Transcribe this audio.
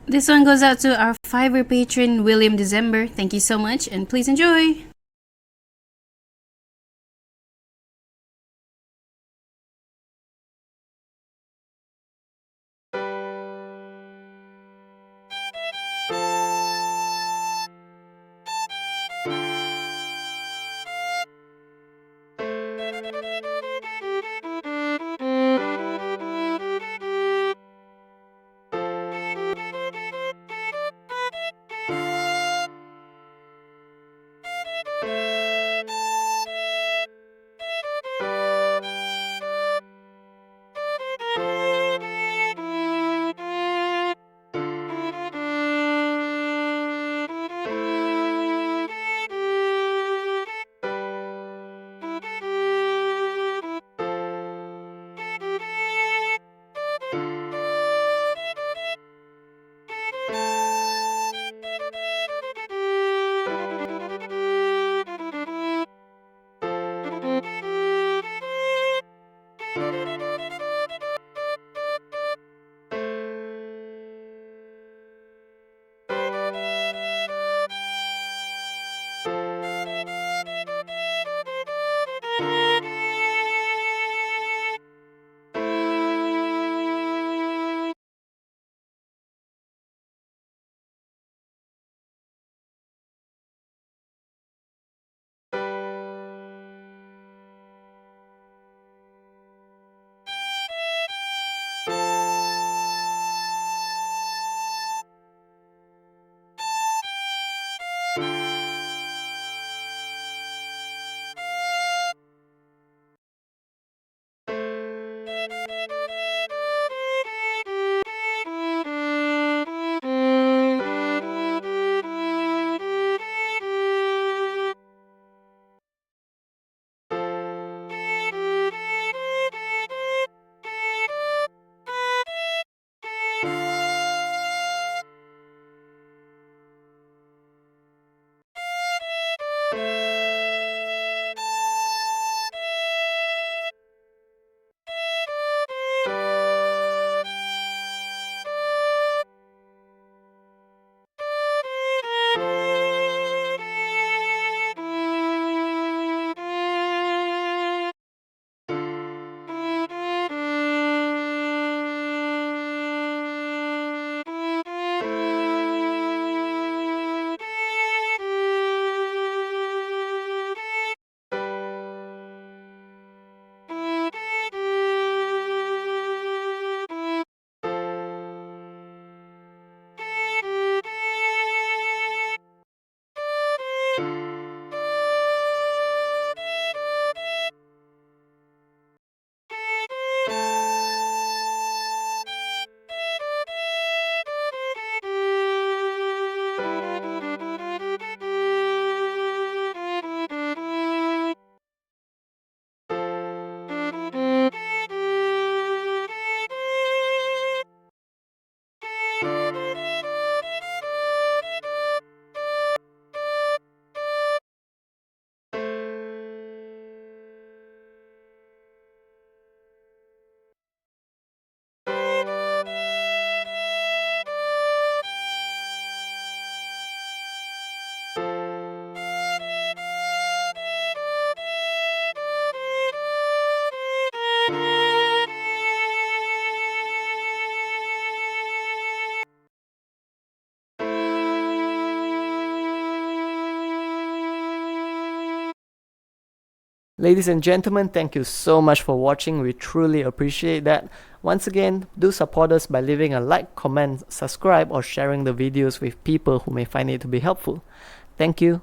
This one goes out to our Fiverr patron, William December. Thank you so much, and please enjoy! Ladies and gentlemen, thank you so much for watching. We truly appreciate that. Once again, do support us by leaving a like, comment, subscribe, or sharing the videos with people who may find it to be helpful. Thank you.